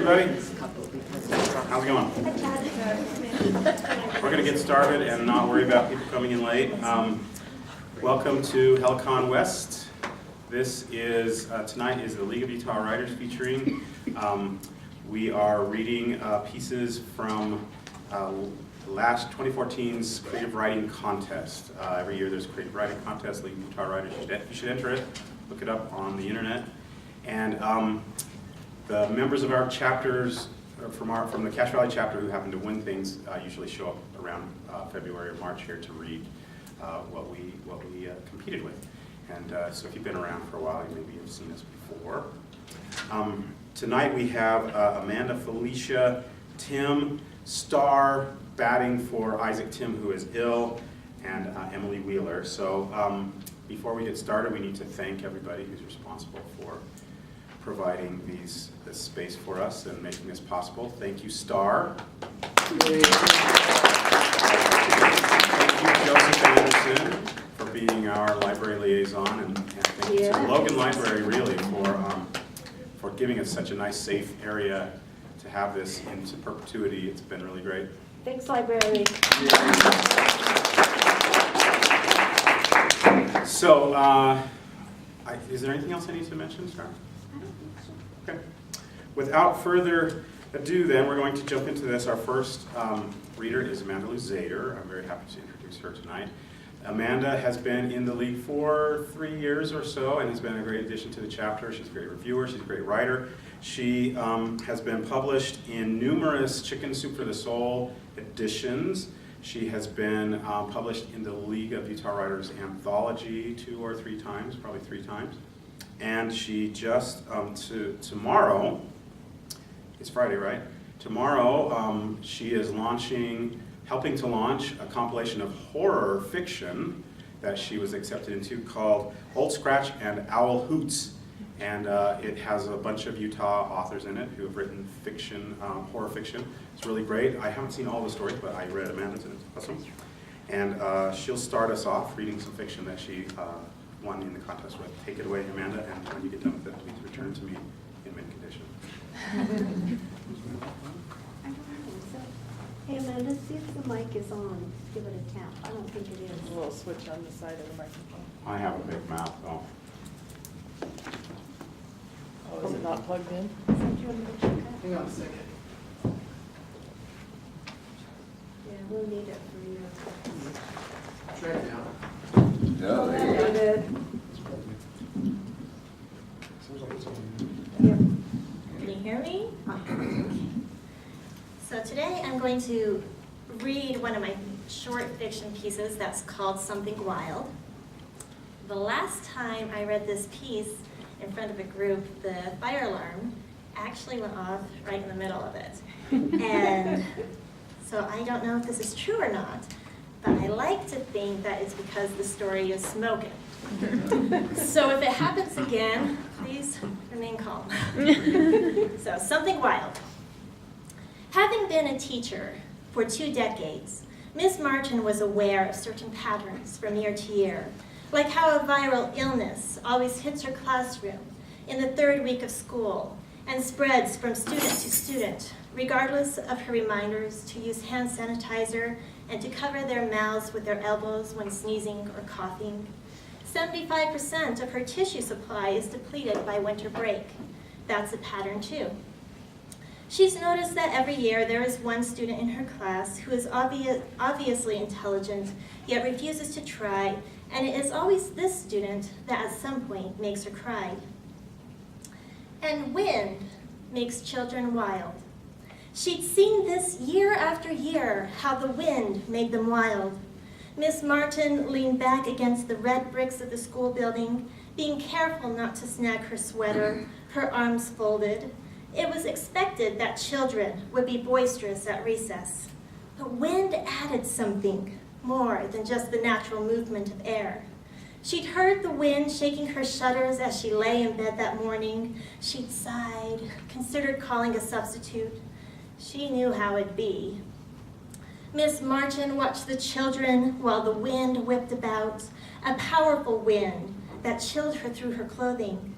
everybody. How's it going? We're going to get started and not worry about people coming in late. Welcome to Helicon West. This is, tonight is the League of Utah Writers featuring. We are reading pieces from last 2014's Creative Writing Contest. Every year there's a Creative Writing Contest, League of Utah Writers. You should enter it. Look it up on the internet. And the members of our chapters from the Cache Valley chapter who happen to win things usually show up around February or March here to read what we competed with. And so if you've been around for a while, you maybe have seen us before. Tonight we have Amanda, Felicia, Tim, Star batting for Isaac Tim, who is ill, and Emily Wheeler. So before we get started, we need to thank everybody who's responsible for providing this space for us and making this possible. Thank you, Star. Thank you, Joseph Anderson, for being our library liaison, and thank you to the Logan Library, really, for giving us such a nice, safe area to have this into perpetuity. It's been really great. Thanks, library. So, is there anything else I need to mention, Star? Okay. Without further ado, then, we're going to jump into this. Our first reader is Amanda Luzzader. I'm very happy to introduce her tonight. Amanda has been in the league for 3 years or so and has been a great addition to the chapter. She's a great reviewer. She's a great writer. She has been published in numerous Chicken Soup for the Soul editions. She has been published in the League of Utah Writers anthology 2 or 3 times, probably 3 times. And she just, tomorrow, it's Friday, right? Tomorrow, she is helping to launch a compilation of horror fiction that she was accepted into called Old Scratch and Owl Hoots. And it has a bunch of Utah authors in it who have written fiction, horror fiction. It's really great. I haven't seen all the stories, but I read Amanda's and it's awesome. And she'll start us off reading some fiction that she won in the contest with. Take it away, Amanda, and when you get done with it, please return to me in mint condition. Hey, Amanda, see if the mic is on. Give it a tap. I don't think it is. A little switch on the side of the microphone. I have a big mouth, though. Oh, is it not plugged in? Do you want me to check that? Hang on a second. Yeah, we'll need it for you. Try it now. Yeah, there you go. Good. Yep. Can you hear me? So today I'm going to read one of my short fiction pieces that's called Something Wild. The last time I read this piece in front of a group, the fire alarm actually went off right in the middle of it. And so I don't know if this is true or not, but I like to think that it's because the story is smoking. So if it happens again, please remain calm. So, Something Wild. Having been a teacher for 2 decades, Miss Martin was aware of certain patterns from year to year, like how a viral illness always hits her classroom in the 3rd week of school and spreads from student to student, regardless of her reminders to use hand sanitizer and to cover their mouths with their elbows when sneezing or coughing. 75% of her tissue supply is depleted by winter break. That's a pattern too. She's noticed that every year there is one student in her class who is obviously intelligent, yet refuses to try, and it is always this student that at some point makes her cry. And wind makes children wild. She'd seen this year after year, how the wind made them wild. Miss Martin leaned back against the red bricks of the school building, being careful not to snag her sweater, her arms folded. It was expected that children would be boisterous at recess, but wind added something more than just the natural movement of air. She'd heard the wind shaking her shutters as she lay in bed that morning. She'd sighed, considered calling a substitute. She knew how it'd be. Miss Martin watched the children while the wind whipped about, a powerful wind that chilled her through her clothing.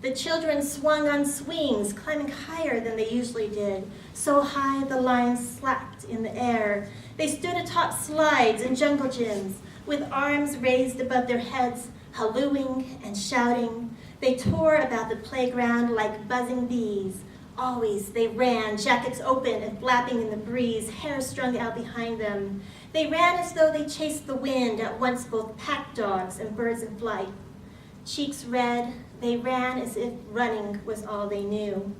The children swung on swings, climbing higher than they usually did. So high the lines slapped in the air. They stood atop slides and jungle gyms, with arms raised above their heads, hallooing and shouting. They tore about the playground like buzzing bees. Always they ran, jackets open and flapping in the breeze, hair strung out behind them. They ran as though they chased the wind, at once both pack dogs and birds in flight. Cheeks red, they ran as if running was all they knew.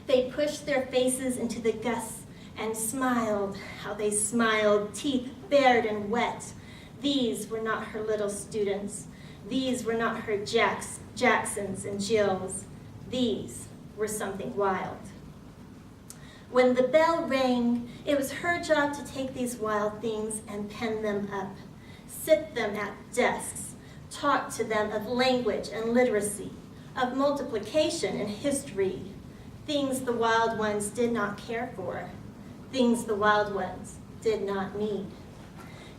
They pushed their faces into the gusts and smiled. How they smiled, teeth bared and wet. These were not her little students. These were not her Jacksons and Jills. These were something wild. When the bell rang, it was her job to take these wild things and pen them up, sit them at desks, talk to them of language and literacy, of multiplication and history, things the wild ones did not care for, things the wild ones did not need.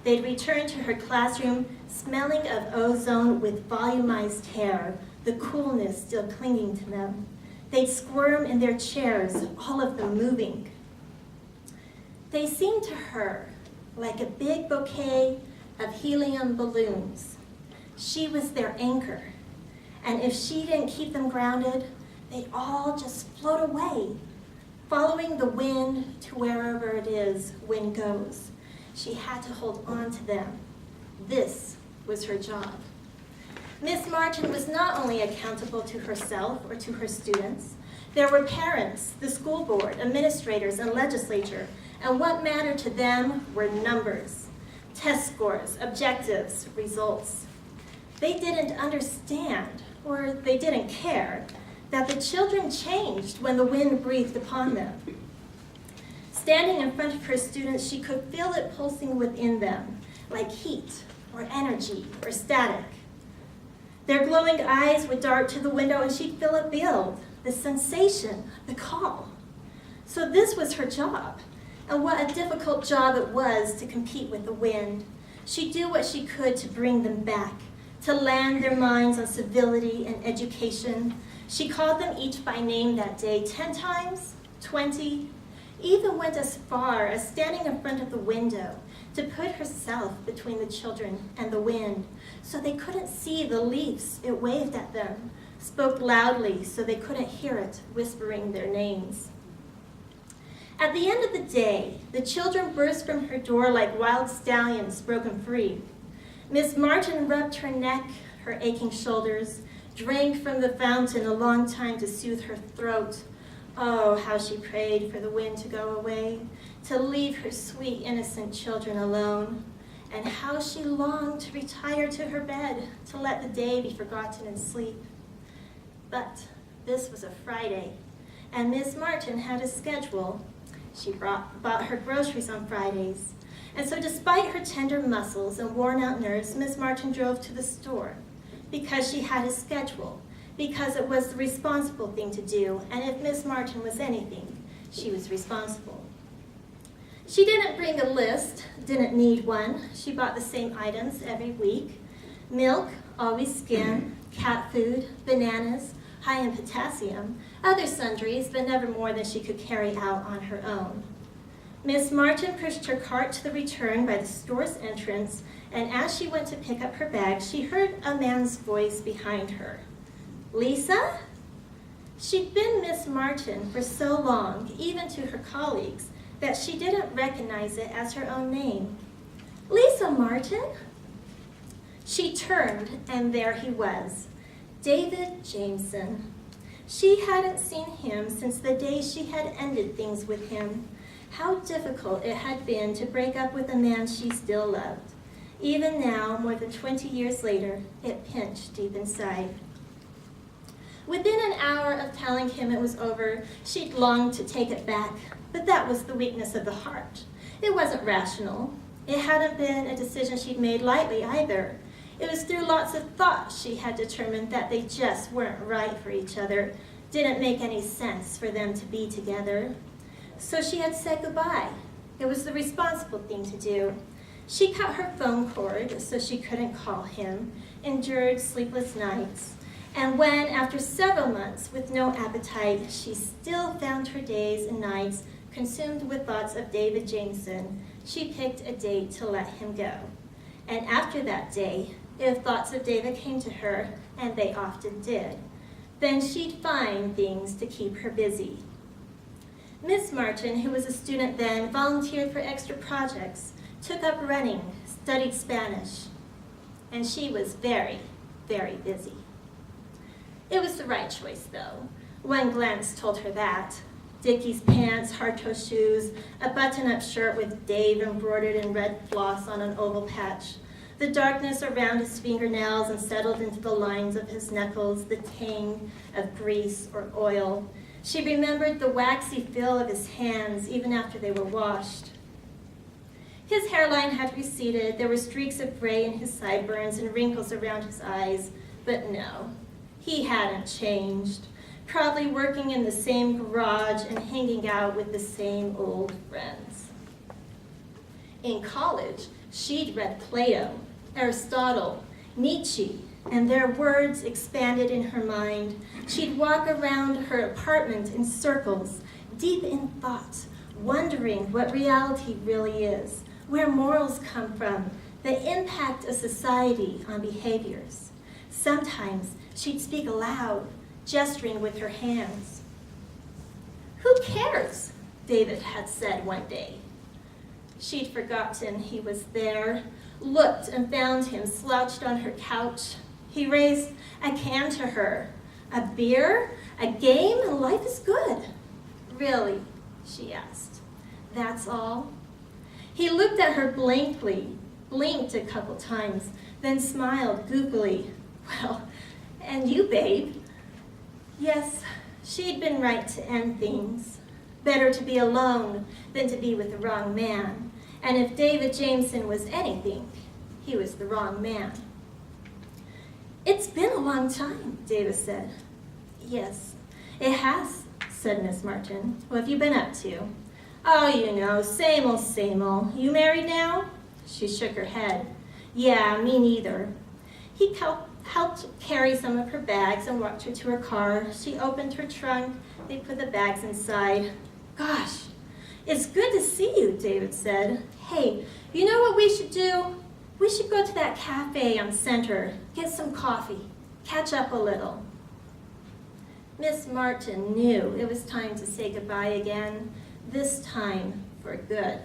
They'd return to her classroom smelling of ozone with volumized hair, the coolness still clinging to them. They'd squirm in their chairs, all of them moving. They seemed to her like a big bouquet of helium balloons. She was their anchor, and if she didn't keep them grounded, they'd all just float away, following the wind to wherever it is wind goes. She had to hold on to them. This was her job. Miss Martin was not only accountable to herself or to her students. There were parents, the school board, administrators, and legislature, and what mattered to them were numbers, test scores, objectives, results. They didn't understand, or they didn't care, that the children changed when the wind breathed upon them. Standing in front of her students, she could feel it pulsing within them, like heat, or energy, or static. Their glowing eyes would dart to the window and she'd feel it build, the sensation, the call. So this was her job, and what a difficult job it was to compete with the wind. She'd do what she could to bring them back, to land their minds on civility and education. She called them each by name that day 10 times, 20, even went as far as standing in front of the window to put herself between the children and the wind so they couldn't see the leaves it waved at them, spoke loudly so they couldn't hear it whispering their names. At the end of the day, the children burst from her door like wild stallions broken free. Miss Martin rubbed her neck, her aching shoulders, drank from the fountain a long time to soothe her throat. Oh, how she prayed for the wind to go away, to leave her sweet, innocent children alone, and how she longed to retire to her bed, to let the day be forgotten in sleep. But this was a Friday, and Miss Martin had a schedule. She bought her groceries on Fridays, and so despite her tender muscles and worn-out nerves, Miss Martin drove to the store because she had a schedule, because it was the responsible thing to do, and if Miss Martin was anything, she was responsible. She didn't bring a list, didn't need one. She bought the same items every week. Milk, always skim, cat food, bananas, high in potassium, other sundries, but never more than she could carry out on her own. Miss Martin pushed her cart to the return by the store's entrance, and as she went to pick up her bag, she heard a man's voice behind her. Lisa? She'd been Miss Martin for so long, even to her colleagues, that she didn't recognize it as her own name. Lisa Martin? She turned, and there he was, David Jameson. She hadn't seen him since the day she had ended things with him. How difficult it had been to break up with a man she still loved. Even now, more than 20 years later, it pinched deep inside. Within an hour of telling him it was over, she'd longed to take it back, but that was the weakness of the heart. It wasn't rational. It hadn't been a decision she'd made lightly either. It was through lots of thought she had determined that they just weren't right for each other, didn't make any sense for them to be together. So she had said goodbye. It was the responsible thing to do. She cut her phone cord so she couldn't call him, endured sleepless nights, And when, after several months with no appetite, she still found her days and nights consumed with thoughts of David Jameson, she picked a date to let him go. And after that day, if thoughts of David came to her, and they often did, then she'd find things to keep her busy. Miss Martin, who was a student then, volunteered for extra projects, took up running, studied Spanish, and she was very, very busy. It was the right choice, though. One glance told her that. Dickies pants, hardtop shoes, a button-up shirt with Dave embroidered in red floss on an oval patch, the darkness around his fingernails and settled into the lines of his knuckles, the tang of grease or oil. She remembered the waxy feel of his hands even after they were washed. His hairline had receded, there were streaks of gray in his sideburns and wrinkles around his eyes, but no. He hadn't changed, probably working in the same garage and hanging out with the same old friends. In college, she'd read Plato, Aristotle, Nietzsche, and their words expanded in her mind. She'd walk around her apartment in circles, deep in thought, wondering what reality really is, where morals come from, the impact of society on behaviors. Sometimes she'd speak aloud, gesturing with her hands. "Who cares?" David had said one day. She'd forgotten he was there, looked and found him slouched on her couch. He raised a can to her. "A beer? A game? Life is good." "Really?" she asked. "That's all?" He looked at her blankly, blinked a couple times, then smiled goofily. "Well, and you, babe?" Yes, she'd been right to end things. Better to be alone than to be with the wrong man. And if David Jameson was anything, he was the wrong man. "It's been a long time," David said. "Yes, it has," said Miss Martin. "What have you been up to?" "Oh, you know, same old, same old. You married now?" She shook her head. "Yeah, me neither." He helped carry some of her bags and walked her to her car. She opened her trunk. They put the bags inside. "Gosh, it's good to see you," David said. "Hey, you know what we should do? We should go to that cafe on Center, get some coffee, catch up a little." Miss Martin knew it was time to say goodbye again, this time for good.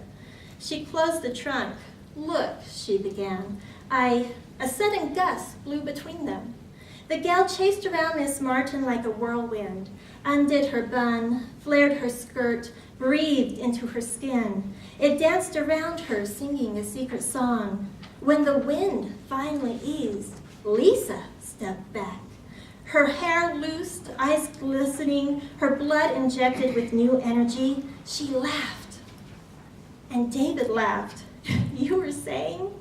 She closed the trunk. "Look," she began. A sudden gust blew between them. The gal chased around Miss Martin like a whirlwind, undid her bun, flared her skirt, breathed into her skin. It danced around her, singing a secret song. When the wind finally eased, Lisa stepped back. Her hair loosed, eyes glistening, her blood injected with new energy. She laughed. And David laughed. "You were saying?"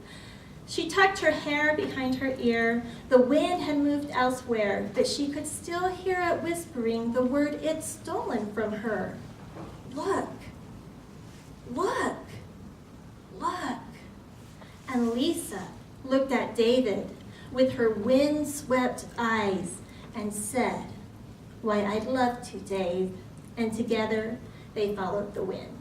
She tucked her hair behind her ear. The wind had moved elsewhere, but she could still hear it whispering the word it'd stolen from her. "Look, look, look." And Lisa looked at David with her wind-swept eyes and said, "Why, I'd love to, Dave." And together they followed the wind.